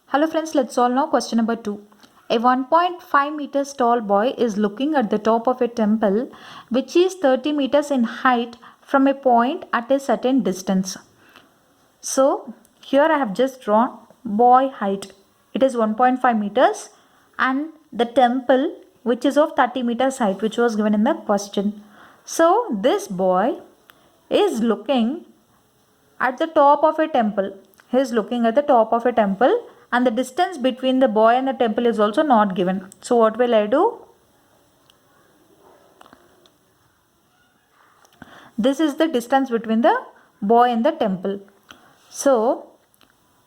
Hello friends, let's solve now question number 2. A 1.5 meters tall boy is looking at the top of a temple which is 30 meters in height from a point at a certain distance. So here I have just drawn boy height. It is 1.5 meters and the temple which is of 30 meters height, which was given in the question. So this boy is looking at the top of a temple. He is looking at the top of a temple and the distance between the boy and the temple is also not given. So what will I do? This is the distance between the boy and the temple. So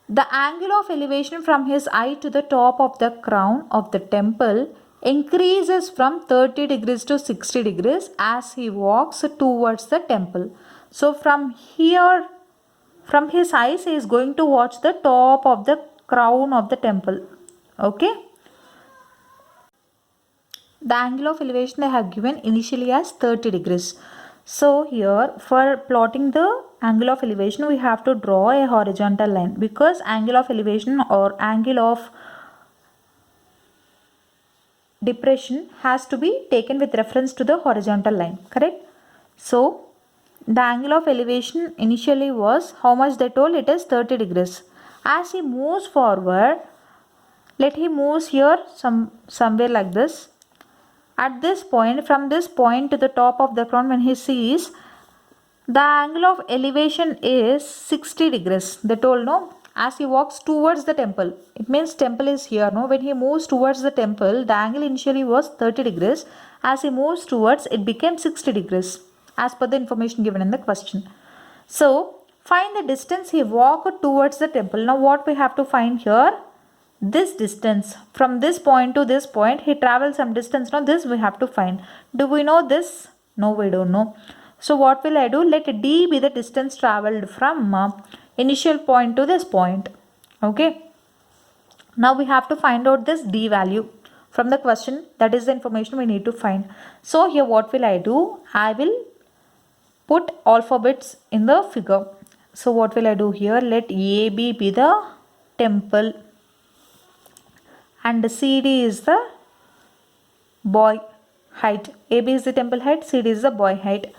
the angle of elevation from his eye to the top of the crown of the temple increases from 30 degrees to 60 degrees as he walks towards the temple. So from here, from his eyes, he is going to watch the top of the crown of the temple. Okay. The angle of elevation they have given initially as 30 degrees. So here for plotting the angle of elevation we have to draw a horizontal line, because angle of elevation or angle of depression has to be taken with reference to the horizontal line, correct? So the angle of elevation initially was how much they told, it is 30 degrees. As he moves forward, let him move here somewhere like this. At this point, from this point to the top of the crown, when he sees, the angle of elevation is 60 degrees. They told, no, as he walks towards the temple. It means temple is here, no. When he moves towards the temple, the angle initially was 30 degrees. As he moves towards, it became 60 degrees as per the information given in the question. So, find the distance he walked towards the temple. Now, what we have to find here? This distance from this point to this point, he travels some distance. Now this we have to find. Do we know this? No, we don't know. So what will I do? Let d be the distance traveled from initial point to this point. Okay. Now we have to find out this d value from the question. That is the information we need to find. So here what will I do? I will put alphabets in the figure. So what will I do here? Let AB be the temple and CD is the boy height. AB is the temple height, CD is the boy height.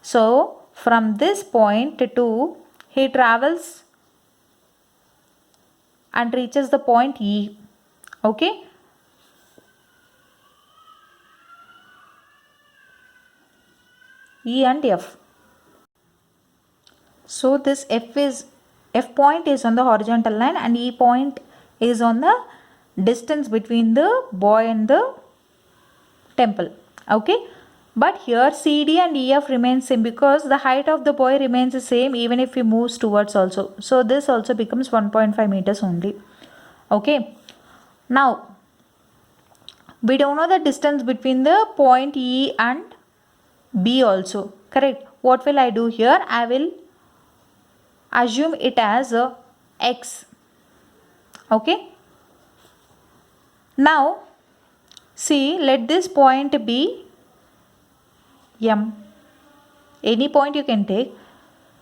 So from this point to he travels and reaches the point E. Okay. E and F. So this F point is on the horizontal line and E point is on the distance between the boy and the temple. Okay. But here CD and EF remains same because the height of the boy remains the same even if he moves towards also. So this also becomes 1.5 meters only. Okay. Now, we don't know the distance between the point E and B also. Correct. What will I do here? I will assume it as a X. Okay. Now, see, let this point be M. Any point you can take.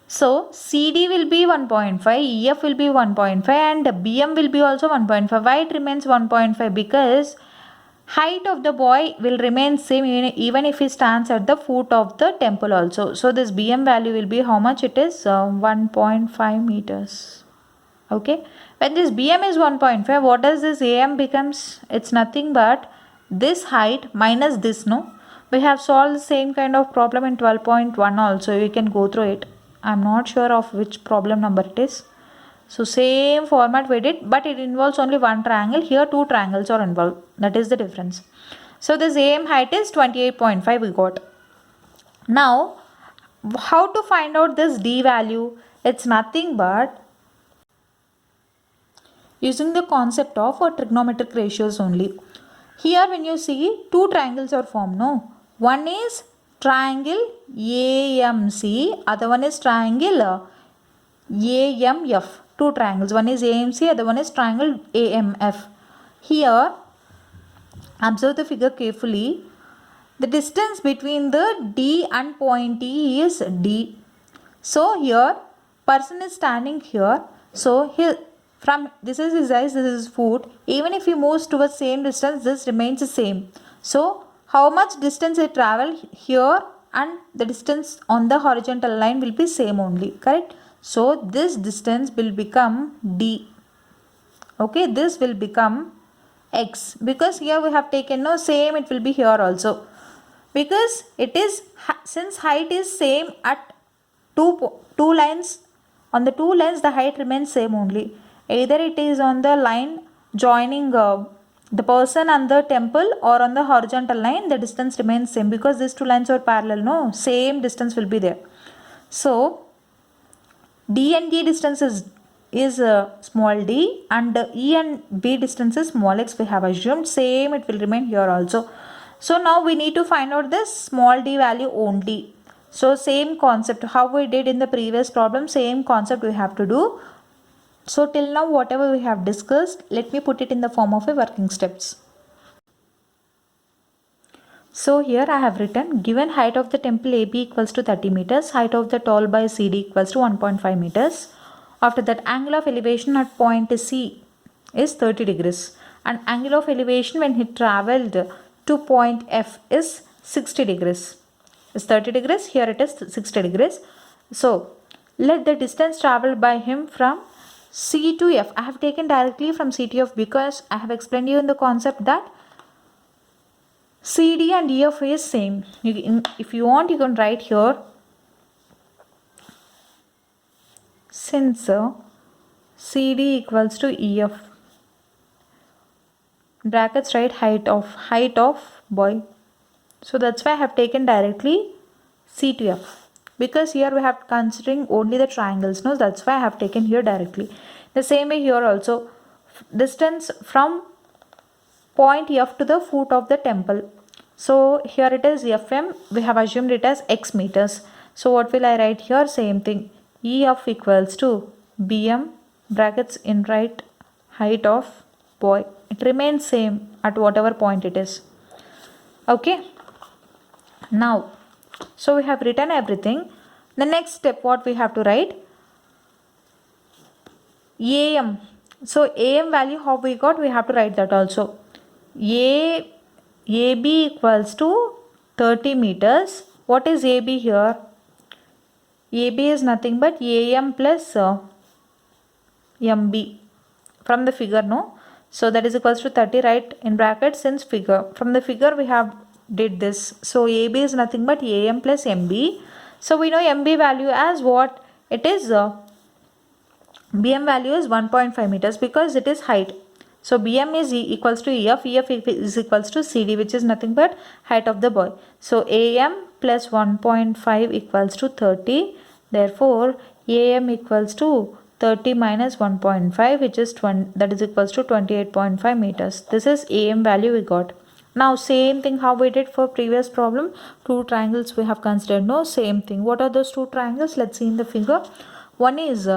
So, CD will be 1.5, EF will be 1.5 and BM will be also 1.5. Why it remains 1.5? Because height of the boy will remain same even if he stands at the foot of the temple also. So, this BM value will be how much it is? 1.5 meters. Okay. When this BM is 1.5, what does this AM becomes? It's nothing but this height minus this, no? We have solved the same kind of problem in 12.1 also. You can go through it. I'm not sure of which problem number it is. So same format we did, but it involves only one triangle. Here two triangles are involved. That is the difference. So this AM height is 28.5 we got. Now, how to find out this D value? It's nothing but using the concept of trigonometric ratios only. Here when you see two triangles are formed, no? One is triangle AMC, other one is triangle AMF. Two triangles, one is AMC, other one is triangle AMF. Here, observe the figure carefully. The distance between the D and point E is D. So here, person is standing here. So here, From this is his eyes, this is his foot. Even if he moves towards same distance, this remains the same. So how much distance he travel here and the distance on the horizontal line will be same only, correct? So this distance will become d. Okay, this will become x, because here we have taken no same, it will be here also, because it is, since height is same at two lines, on the two lines the height remains same only. Either it is on the line joining the person and the temple, or on the horizontal line the distance remains same, because these two lines are parallel, no, same distance will be there. So D and E distance is small d, and E and B distance is small x. We have assumed same, it will remain here also. So now we need to find out this small d value only. So same concept how we did in the previous problem, same concept we have to do. So till now whatever we have discussed, let me put it in the form of a working steps. So here I have written, given height of the temple AB equals to 30 meters, height of the toll by CD equals to 1.5 meters. After that, angle of elevation at point C is 30 degrees, and angle of elevation when he travelled to point F is 60 degrees. Is 30 degrees, here it is 60 degrees. So let the distance travelled by him from C to F. I have taken directly from C to F because I have explained you in the concept that CD and EF is same. If you want, you can write here, since CD equals to EF, brackets write height of boy. So that's why I have taken directly C to F, because here we have considering only the triangles, no, that's why I have taken here directly. The same way here also, distance from point F to the foot of the temple. So here it is FM, we have assumed it as x meters. So what will I write here? Same thing, EF equals to BM, brackets in right, height of boy. It remains same at whatever point it is. Okay. Now, so we have written everything. The next step what we have to write? AM. So AM value how we got, we have to write that also. AB equals to 30 meters. What is AB here? AB is nothing but AM plus MB from the figure, no? So that is equals to 30, right, in brackets since figure. From the figure we have did this. So AB is nothing but AM plus MB. So we know MB value as what? It is BM value is 1.5 meters because it is height. So BM is equals to EF, EF is equals to CD, which is nothing but height of the boy. So AM plus 1.5 equals to 30. Therefore, AM equals to 30 minus 1.5, which is 20, that is equals to 28.5 meters. This is AM value we got. Now same thing how we did for previous problem. Two triangles we have considered. No, same thing. What are those two triangles? Let's see in the figure. One is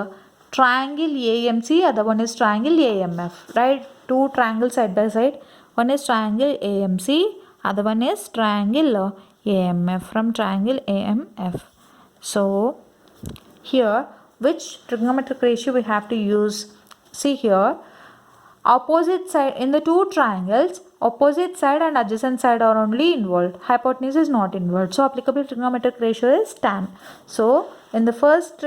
triangle AMC, other one is triangle AMF, right? Two triangles side by side. One is triangle AMC, other one is triangle AMF, from triangle AMF. So here which trigonometric ratio we have to use? See here, opposite side in the two triangles, opposite side and adjacent side are only involved. Hypotenuse is not involved. So applicable trigonometric ratio is tan. So in the first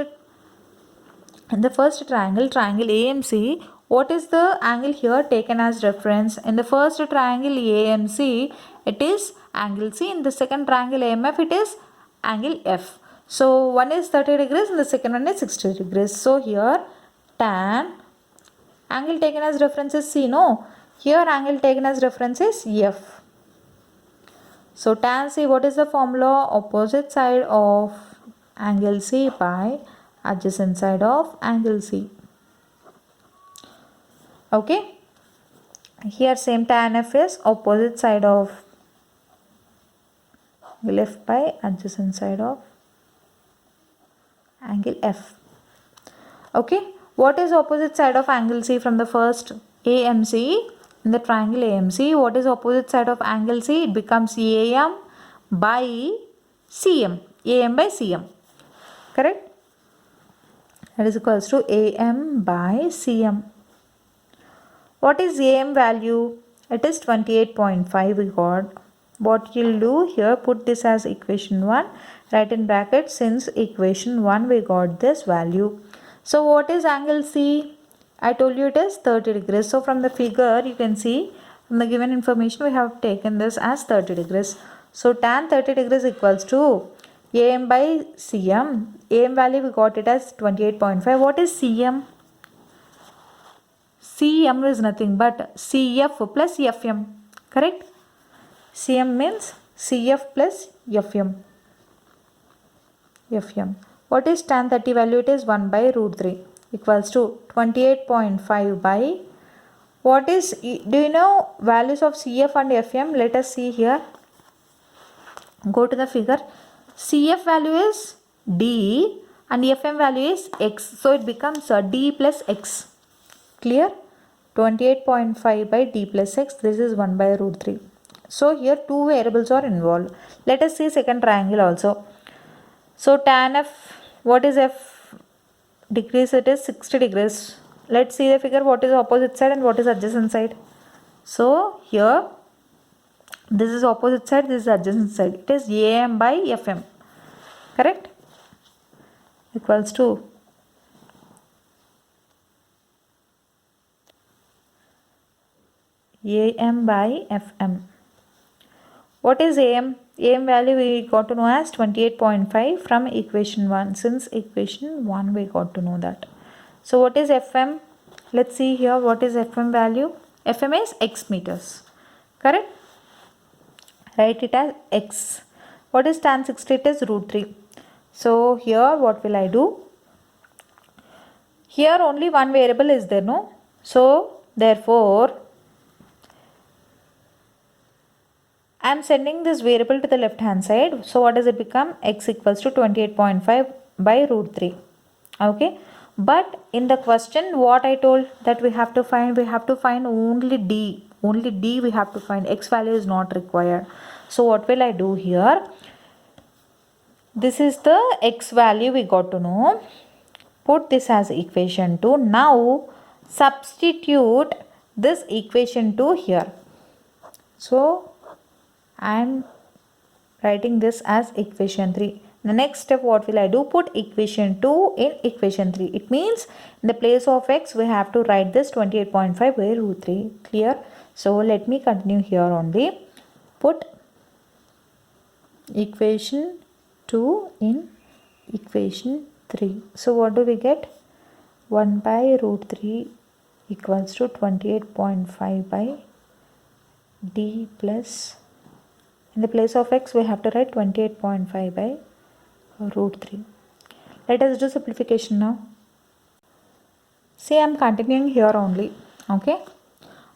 triangle, triangle AMC, what is the angle here taken as reference? In the first triangle AMC, it is angle C. In the second triangle AMF, it is angle F. So one is 30 degrees and the second one is 60 degrees. So here tan, angle taken as reference is C, no? Here angle taken as reference is F. So tan C, what is the formula? Opposite side of angle C by adjacent side of angle C. Okay. Here same tan F is opposite side of angle F by adjacent side of angle F. Okay. What is opposite side of angle C from the first AMC? In the triangle AMC, what is opposite side of angle C? It becomes AM by CM. AM by CM. Correct? That is equals to AM by CM. What is AM value? It is 28.5 we got. What you'll do here, put this as equation 1, write in bracket since equation 1 we got this value. So what is angle C? I told you it is 30 degrees. So from the figure you can see, from the given information we have taken this as 30 degrees. So tan 30 degrees equals to AM by CM. AM value we got it as 28.5. What is CM? CM is nothing but CF plus FM, correct? CM means CF plus FM. What is tan 30 value? It is 1 by root 3 equals to 28.5 by, what is, do you know values of CF and FM? Let us see here. Go to the figure. CF value is D and FM value is X. So it becomes D plus X. Clear? 28.5 by D plus X. This is 1 by root 3. So here two variables are involved. Let us see second triangle also. So tan F, what is F degrees? It is 60 degrees. Let's see the figure. What is opposite side and what is adjacent side? So here this is opposite side, this is adjacent side. It is AM by FM. Correct? Equals to AM by FM. What is AM? AM value we got to know as 28.5 from equation 1. Since equation 1 we got to know that. So what is FM? Let's see here what is FM value. FM is X meters. Correct? Write it as X. What is tan 60? It is root 3. So here what will I do? Here only one variable is there, no? So therefore I am sending this variable to the left hand side. So what does it become? X equals to 28.5 by root 3. Okay. But in the question what I told that we have to find only D. Only D we have to find. X value is not required. So what will I do here? This is the X value we got to know. Put this as equation 2. Now substitute this equation 2 here. So I am writing this as equation 3. The next step what will I do? Put equation 2 in equation 3. It means in the place of X we have to write this 28.5 by root 3. Clear? So let me continue here only. Put equation 2 in equation 3. So what do we get? 1 by root 3 equals to 28.5 by D plus, in the place of X we have to write 28.5 by root 3. Let us do simplification now. See, I am continuing here only. Okay.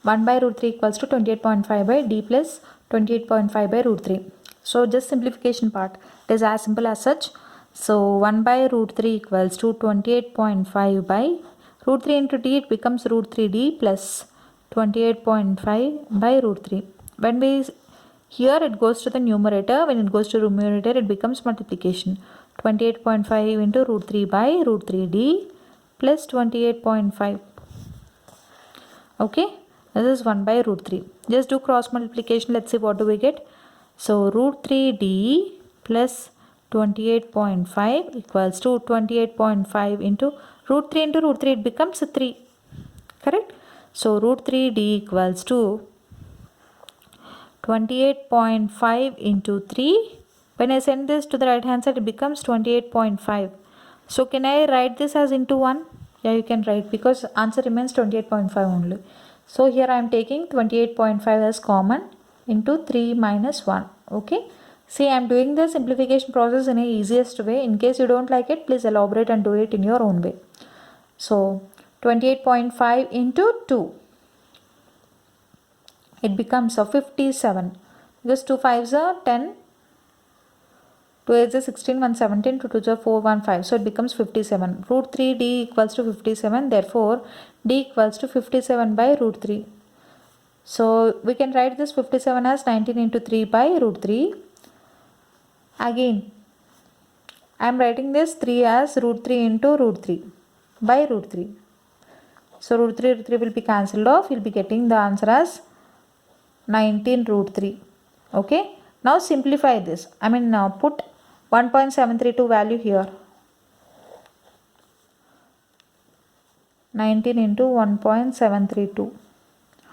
1 by root 3 equals to 28.5 by D plus 28.5 by root 3. So just simplification part. It is as simple as such. So 1 by root 3 equals to 28.5 by root 3 into D, it becomes root 3D plus 28.5 by root 3. When we here it goes to the numerator, when it goes to numerator it becomes multiplication. 28.5 into root 3 by root 3D plus 28.5. Okay, this is 1 by root 3. Just do cross multiplication. Let's see what do we get. So root 3D plus 28.5 equals to 28.5 into root 3 it becomes 3. Correct? So root 3D equals to 28.5 into 3. When I send this to the right hand side, it becomes 28.5. So can I write this as into 1? Yeah, you can write because answer remains 28.5 only. So here I am taking 28.5 as common into 3 minus 1. Okay. See, I am doing the simplification process in a easiest way. In case you don't like it, please elaborate and do it in your own way. So 28.5 into 2. It becomes a 57 because 2 5s are 10, 2 8s are 16, 1 17, 2 2s are 4, 1 5. So it becomes 57. Root 3D equals to 57. Therefore, D equals to 57 by root 3. So we can write this 57 as 19 into 3 by root 3. Again, I am writing this 3 as root 3 into root 3 by root 3. So root 3 will be cancelled off. You'll be getting the answer as 19 root 3. Okay. Now simplify this. Put 1.732 value here. 19 into 1.732.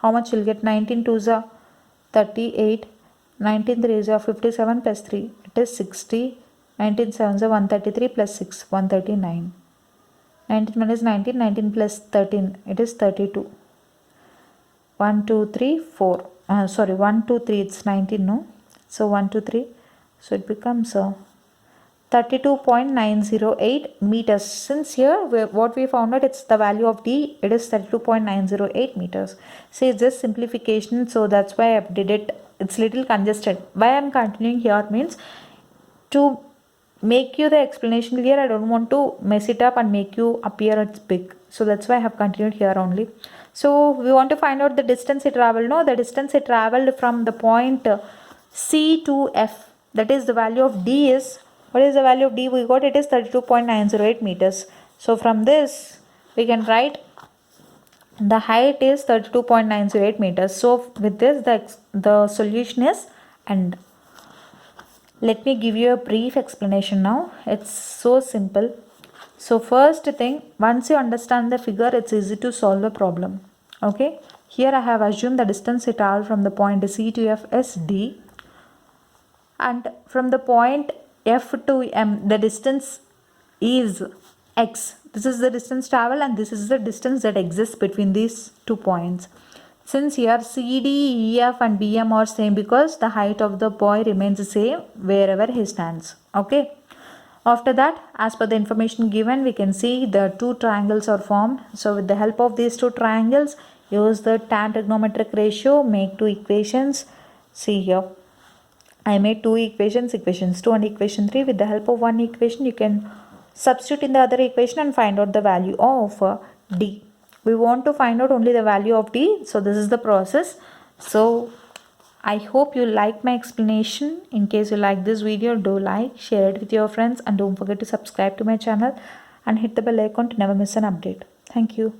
How much you'll get? 19 2s are 38. 19 3s are 57 plus 3. It is 60. 19 7s are 133 plus 6. 139. 19 minus 19. 19 plus 13. It is 32. 1 2 3 4. 1 2 3. It's 19, no? So 1 2 3. So it becomes 32.908 meters. Since here what we found out, it's the value of D, it is 32.908 meters. See, it's just simplification, so that's why I did it. It's little congested. Why I'm continuing here means to make you the explanation clear. I don't want to mess it up and make you appear it's big. So that's why I have continued here only. So we want to find out the distance it traveled. No, the distance it traveled from the point C to F. That is the value of D is, what is the value of D we got? It is 32.908 meters. So from this we can write the height is 32.908 meters. So with this the solution is end. Let me give you a brief explanation now. It's so simple. So first thing, once you understand the figure, it's easy to solve the problem. Okay. Here I have assumed the distance it traveled from the point C to F is D. And from the point F to M, the distance is X. This is the distance traveled and this is the distance that exists between these 2 points. Since here CD, EF and BM are same because the height of the boy remains the same wherever he stands. Okay. After that, as per the information given, we can see the 2 triangles are formed. So with the help of these 2 triangles, use the tan trigonometric ratio, make 2 equations. See here, I made 2 equations, equation 2 and equation 3. With the help of one equation, you can substitute in the other equation and find out the value of D. We want to find out only the value of D. So this is the process. So I hope you like my explanation. In case you like this video, do like, share it with your friends, and don't forget to subscribe to my channel and hit the bell icon to never miss an update. Thank you.